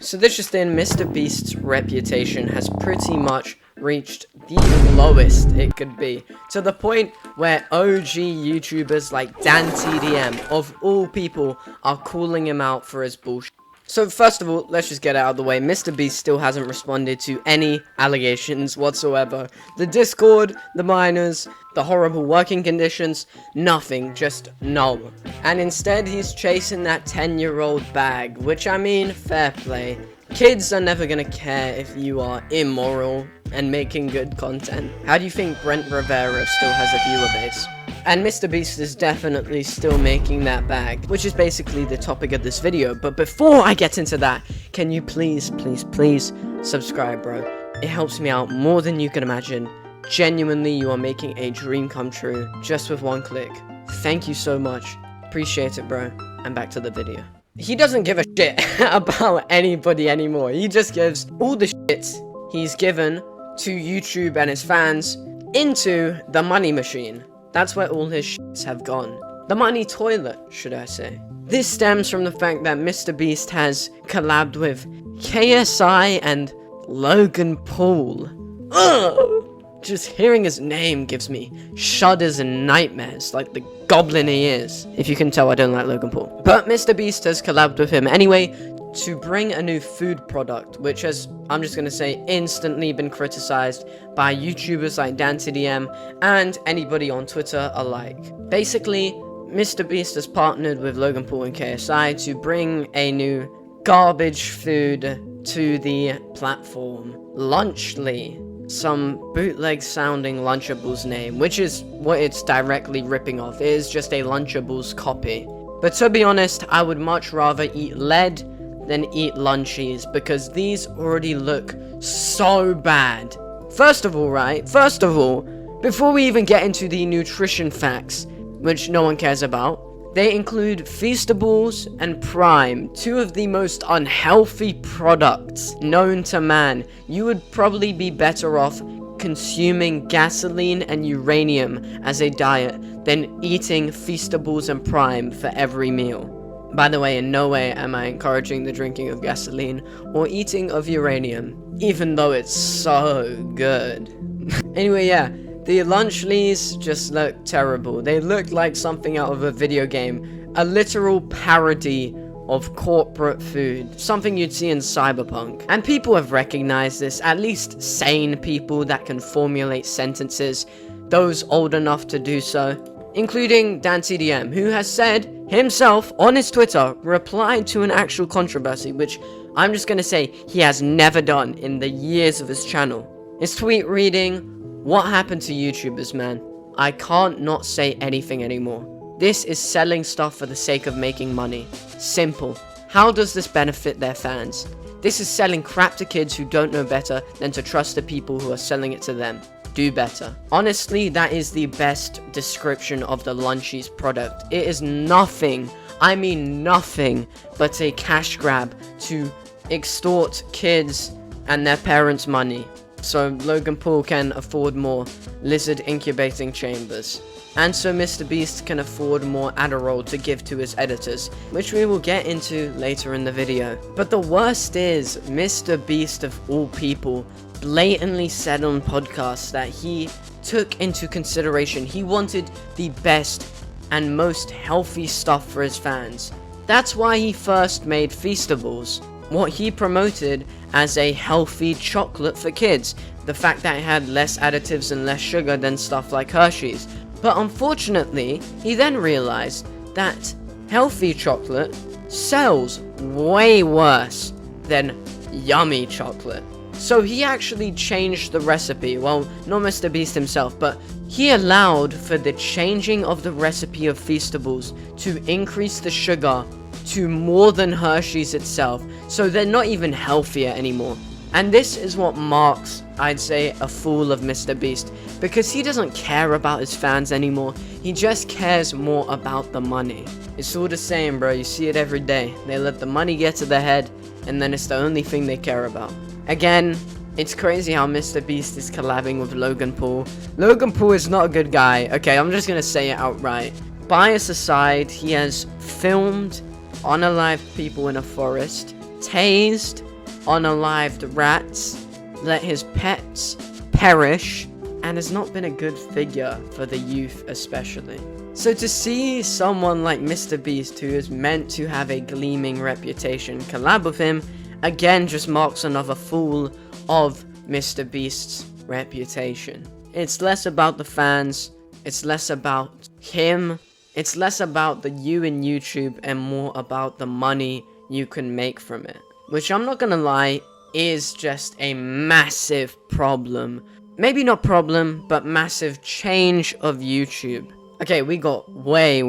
So this just in, Mr. Beast's reputation has pretty much reached the lowest it could be, to the point where OG YouTubers like DanTDM, of all people, are calling him out for his bullshit. So first of all, let's just get it out of the way. Mr. Beast still hasn't responded to any allegations whatsoever. The Discord, the minors, the horrible working conditions, nothing, just no. And instead, he's chasing that 10-year-old bag, which, I mean, fair play. Kids are never gonna care if you are immoral and making good content. How do you think Brent Rivera still has a viewer base? And Mr. Beast is definitely still making that bag, which is basically the topic of this video. But before I get into that, can you please subscribe, bro? It helps me out more than you can imagine. Genuinely, you are making a dream come true just with one click. Thank you so much. Appreciate it, bro. And back to the video. He doesn't give a shit about anybody anymore. He just gives all the shit he's given to YouTube and his fans into the money machine. That's where all his shits have gone. The money toilet, should I say. This stems from the fact that Mr. Beast has collabed with KSI and Logan Paul. Ugh! Just hearing his name gives me shudders and nightmares, like the goblin he is. If you can tell, I don't like Logan Paul. But Mr. Beast has collabed with him anyway to bring a new food product, which has, I'm just gonna say, instantly been criticized by YouTubers like DanTDM and anybody on Twitter alike. Basically, Mr. Beast has partnered with Logan Paul and KSI to bring a new garbage food to the platform. Lunchly. Some bootleg sounding Lunchables name, which is what it's directly ripping off. It is just a Lunchables copy. But to be honest, I would much rather eat lead than eat lunchies, because these already look so bad. First of all, before we even get into the nutrition facts, which no one cares about, they include Feastables and Prime, two of the most unhealthy products known to man. You would probably be better off consuming gasoline and uranium as a diet than eating Feastables and Prime for every meal. By the way, in no way am I encouraging the drinking of gasoline or eating of uranium, even though it's so good. Anyway, yeah. The Lunchlies just look terrible. They look like something out of a video game. A literal parody of corporate food. Something you'd see in Cyberpunk. And people have recognized this. At least sane people that can formulate sentences. Those old enough to do so. Including DanTDM, who has said himself on his Twitter, replied to an actual controversy, which I'm just gonna say he has never done in the years of his channel. His tweet reading, "What happened to YouTubers, man? I can't not say anything anymore. This is selling stuff for the sake of making money. Simple. How does this benefit their fans? This is selling crap to kids who don't know better than to trust the people who are selling it to them. Do better." Honestly, that is the best description of the Lunchies product. It is nothing, I mean nothing, but a cash grab to extort kids and their parents' money, so Logan Paul can afford more lizard incubating chambers. And so Mr. Beast can afford more Adderall to give to his editors, which we will get into later in the video. But the worst is, Mr. Beast of all people blatantly said on podcasts that he took into consideration he wanted the best and most healthy stuff for his fans. That's why he first made Feastables, what he promoted as a healthy chocolate for kids, the fact that it had less additives and less sugar than stuff like Hershey's. But unfortunately, he then realized that healthy chocolate sells way worse than yummy chocolate. So he actually changed the recipe. Well, not Mr. Beast himself, but he allowed for the changing of the recipe of Feastables to increase the sugar to more than Hershey's itself, so they're not even healthier anymore. And this is what marks, I'd say, a fool of Mr. Beast, because he doesn't care about his fans anymore. He just cares more about the money. It's all the same, bro. You see it every day. They let the money get to their head, and then it's the only thing they care about. Again, it's crazy how Mr. Beast is collabing with Logan Paul. Logan Paul is not a good guy. Okay, I'm just gonna say it outright. Bias aside, he has filmed unalived people in a forest, tased, unalived rats, let his pets perish, and has not been a good figure for the youth especially. So to see someone like MrBeast, who is meant to have a gleaming reputation, collab with him, again just marks another fall of MrBeast's reputation. It's less about the fans, it's less about him, it's less about the you in YouTube and more about the money you can make from it. Which, I'm not gonna lie, is just a massive problem. Maybe not problem, but massive change of YouTube. Okay, we got way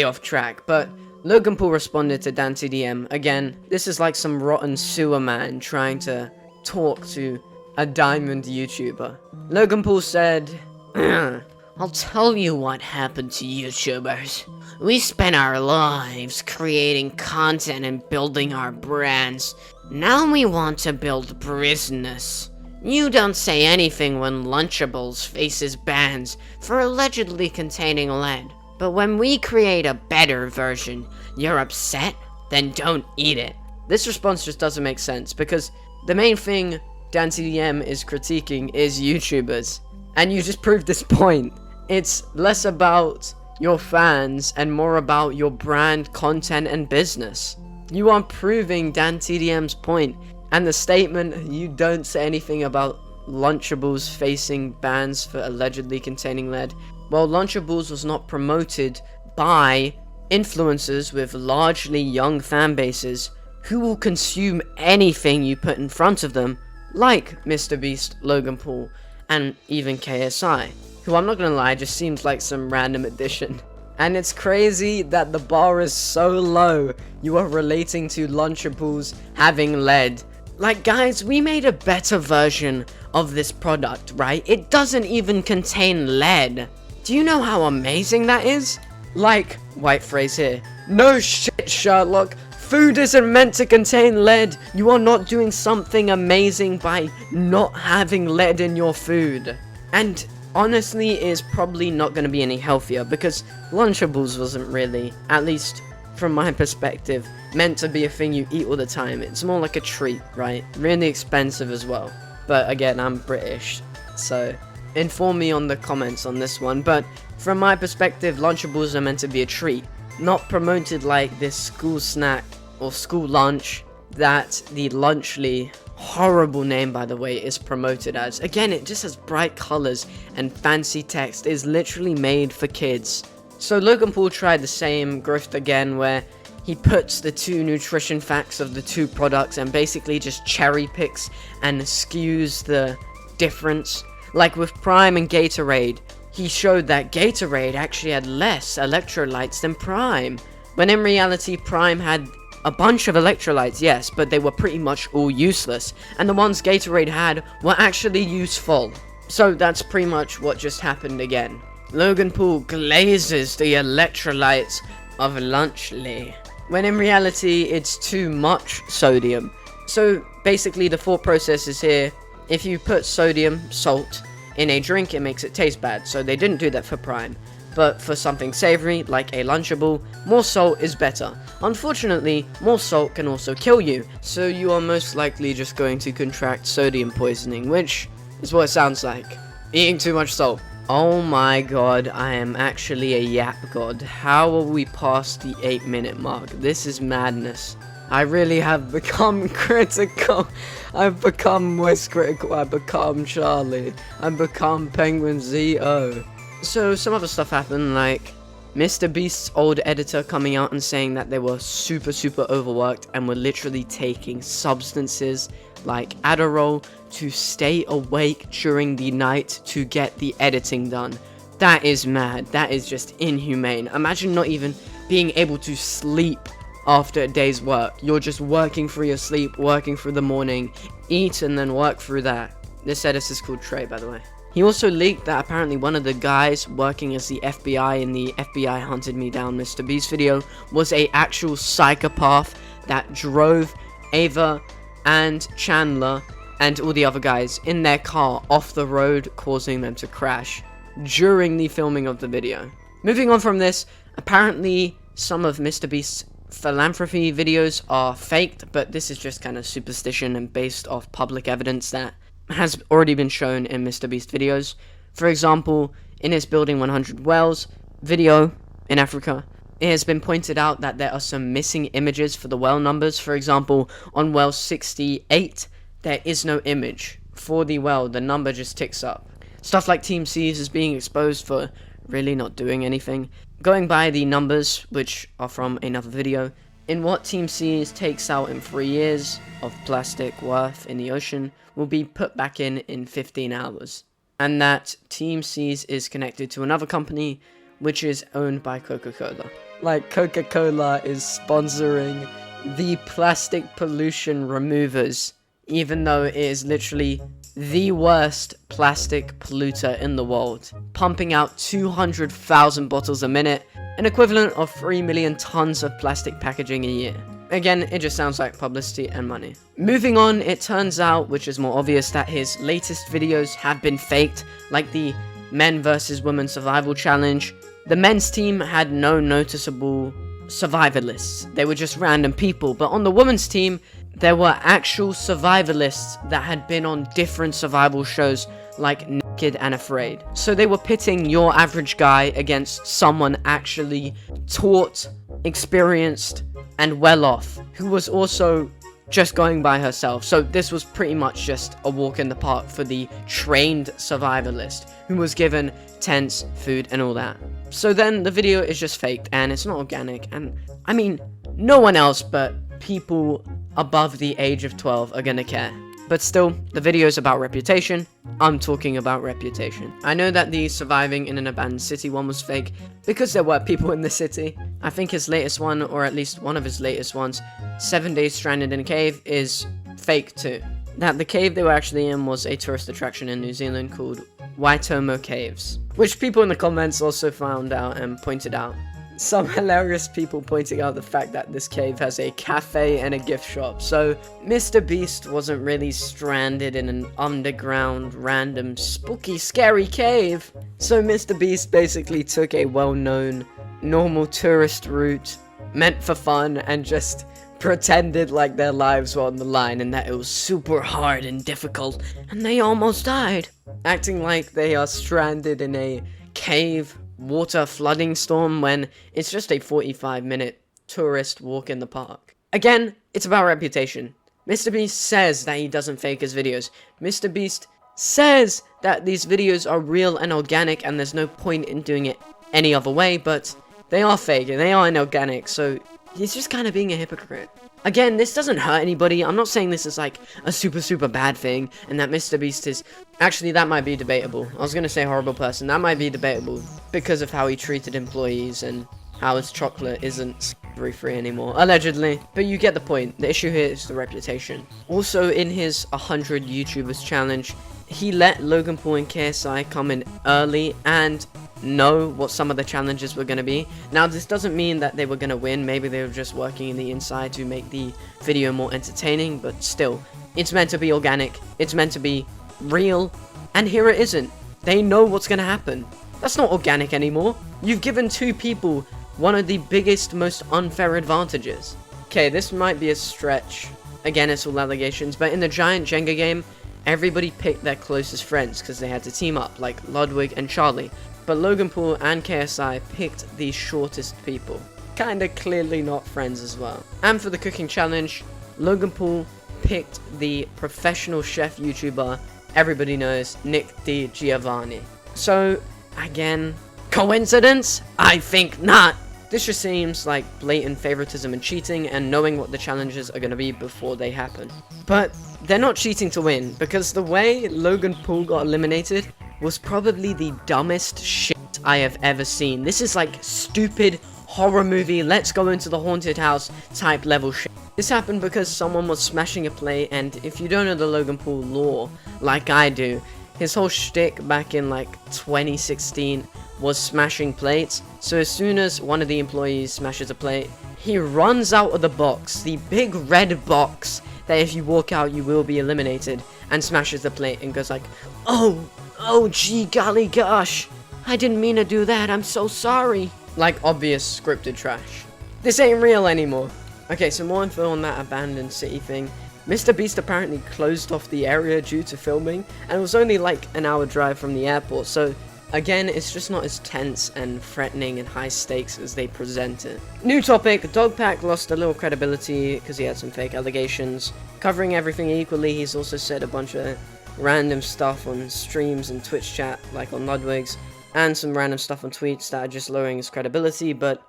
off track, but Logan Paul responded to DanTDM. Again, this is like some rotten sewer man trying to talk to a diamond YouTuber. Logan Paul said, I'll tell you what happened to YouTubers. We spent our lives creating content and building our brands. Now we want to build business. You don't say anything when Lunchables faces bans for allegedly containing lead. But when we create a better version, you're upset? Then don't eat it. This response just doesn't make sense, because the main thing DanTDM is critiquing is YouTubers. And you just proved this point. It's less about your fans and more about your brand, content, and business. You are proving DanTDM's point. And the statement, you don't say anything about Lunchables facing bans for allegedly containing lead. Well, Lunchables was not promoted by influencers with largely young fan bases who will consume anything you put in front of them, like MrBeast, Logan Paul, and even KSI, who, I'm not gonna lie, just seems like some random addition. And it's crazy that the bar is so low, you are relating to Lunchables having lead. Like, guys, we made a better version of this product, right? It doesn't even contain lead. Do you know how amazing that is? Like, white phrase here, no shit, Sherlock. Food isn't meant to contain lead. You are not doing something amazing by not having lead in your food. And honestly, it is probably not going to be any healthier, because Lunchables wasn't really, at least from my perspective, meant to be a thing you eat all the time. It's more like a treat, right? Really expensive as well. But again, I'm British, so inform me on the comments on this one. But from my perspective, Lunchables are meant to be a treat, not promoted like this school snack or school lunch that the Lunchly, horrible name by the way, is promoted as. Again, it just has bright colors and fancy text. It is literally made for kids. So Logan Paul tried the same grift again, where he puts the two nutrition facts of the two products and basically just cherry picks and skews the difference. Like with Prime and Gatorade, he showed that Gatorade actually had less electrolytes than Prime, when in reality Prime had a bunch of electrolytes, yes, but they were pretty much all useless, and the ones Gatorade had were actually useful. So that's pretty much what just happened again. Logan Paul glazes the electrolytes of Lunchly, when in reality it's too much sodium. So basically the thought process is here, if you put sodium, salt, in a drink, it makes it taste bad, so they didn't do that for Prime. But for something savory, like a Lunchable, more salt is better. Unfortunately, more salt can also kill you, so you are most likely just going to contract sodium poisoning, which is what it sounds like. Eating too much salt. Oh my god, I am actually a yap god. How are we past the 8-minute mark? This is madness. I really have become critical. I've become West Critical. I've become Charlie. I've become Penguin ZO. So some other stuff happened, like MrBeast's old editor coming out and saying that they were super overworked and were literally taking substances like Adderall to stay awake during the night to get the editing done. That is mad. That is just inhumane. Imagine not even being able to sleep after a day's work. You're just working through your sleep, working through the morning, eat and then work through that. This editor is called Trey, by the way. He also leaked that apparently one of the guys working as the FBI in the FBI Hunted Me Down MrBeast video was a actual psychopath that drove Ava and Chandler and all the other guys in their car off the road, causing them to crash during the filming of the video. Moving on from this, apparently some of MrBeast's philanthropy videos are faked, but this is just kind of superstition and based off public evidence that has already been shown in MrBeast videos. For example, in his Building 100 Wells video in Africa, it has been pointed out that there are some missing images for the well numbers. For example, on well 68, there is no image for the well, the number just ticks up. Stuff like Team C's is being exposed for really not doing anything. Going by the numbers, which are from another video, in what Team C's takes out in 3 years of plastic worth in the ocean will be put back in 15 hours. And that Team C's is connected to another company, which is owned by Coca-Cola. Like, Coca-Cola is sponsoring the plastic pollution removers, even though it is literally the worst plastic polluter in the world, pumping out 200,000 bottles a minute, an equivalent of 3 million tons of plastic packaging a year. Again, it just sounds like publicity and money. Moving on, it turns out, which is more obvious, that his latest videos have been faked, like the Men vs. Women Survival Challenge. The men's team had no noticeable survivalists. They were just random people. But on the women's team, there were actual survivalists that had been on different survival shows like Naked and Afraid. So they were pitting your average guy against someone actually taught, experienced, and well off, who was also just going by herself. So this was pretty much just a walk in the park for the trained survivalist, who was given tents, food, and all that. So then the video is just faked, and it's not organic, and I mean, no one else but people above the age of 12 are gonna care. But still, the video is about reputation. I'm talking about reputation. I know that the surviving in an abandoned city one was fake, because there were people in the city. I think his latest one, or at least one of his latest ones, 7 days stranded in a cave, is fake too. That the cave they were actually in was a tourist attraction in New Zealand called Waitomo Caves, which people in the comments also found out and pointed out. Some hilarious people pointing out the fact that this cave has a cafe and a gift shop. So MrBeast wasn't really stranded in an underground, random, spooky, scary cave. So MrBeast basically took a well-known, normal tourist route meant for fun and just pretended like their lives were on the line and that it was super hard and difficult and they almost died. Acting like they are stranded in a cave water flooding storm when it's just a 45-minute tourist walk in the park. Again, it's about reputation. MrBeast says that he doesn't fake his videos. MrBeast says that these videos are real and organic and there's no point in doing it any other way, but they are fake and they are inorganic, so he's just kind of being a hypocrite. Again, this doesn't hurt anybody. I'm not saying this is like a super bad thing and that MrBeast is... Actually, that might be debatable. I was going to say horrible person. That might be debatable because of how he treated employees and how his chocolate isn't free anymore. Allegedly. But you get the point. The issue here is the reputation. Also, in his 100 YouTubers challenge, he let Logan Paul and KSI come in early and know what some of the challenges were going to be. Now, this doesn't mean that they were going to win. Maybe they were just working in the inside to make the video more entertaining, but still, it's meant to be organic. It's meant to be real, and here it isn't. They know what's going to happen. That's not organic anymore. You've given two people one of the biggest, most unfair advantages. Okay, this might be a stretch. Again, it's all allegations, but in the giant Jenga game, everybody picked their closest friends because they had to team up, like Ludwig and Charlie. But Logan Paul and KSI picked the shortest people. Kinda clearly not friends as well. And for the cooking challenge, Logan Paul picked the professional chef YouTuber everybody knows, Nick DiGiovanni. So, again, coincidence? I think not. This just seems like blatant favoritism and cheating and knowing what the challenges are going to be before they happen. But they're not cheating to win, because the way Logan Paul got eliminated was probably the dumbest shit I have ever seen. This is like stupid horror movie, let's go into the haunted house type level shit. This happened because someone was smashing a plate, and if you don't know the Logan Paul lore, like I do, his whole shtick back in like 2016 was smashing plates. So as soon as one of the employees smashes a plate, he runs out of the box, the big red box that if you walk out you will be eliminated, and smashes the plate and goes like, oh gee golly gosh, I didn't mean to do that, I'm so sorry. Like obvious scripted trash. This ain't real anymore. Okay, so more info on that abandoned city thing. Mr. Beast apparently closed off the area due to filming, and it was only like an hour drive from the airport, so again, it's just not as tense and threatening and high stakes as they present it. New topic, Dogpack lost a little credibility because he had some fake allegations. Covering everything equally, he's also said a bunch of random stuff on streams and Twitch chat, like on Ludwig's, and some random stuff on tweets that are just lowering his credibility, but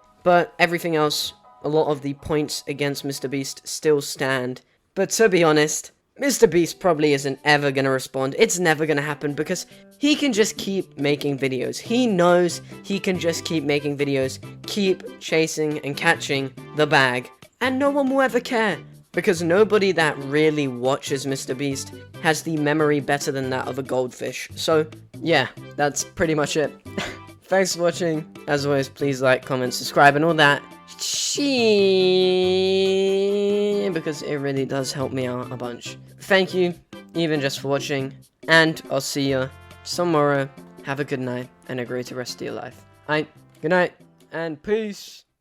everything else, a lot of the points against Mr. Beast still stand. But to be honest, Mr. Beast probably isn't ever gonna respond. It's never gonna happen because he can just keep making videos. He knows he can just keep making videos, keep chasing and catching the bag, and no one will ever care. Because nobody that really watches Mr. Beast has the memory better than that of a goldfish. So, yeah, that's pretty much it. Thanks for watching. As always, please like, comment, subscribe, and all that. Because it really does help me out a bunch. Thank you, even just for watching, and I'll see you tomorrow. Have a good night, and a great rest of your life. Alright, good night, and peace.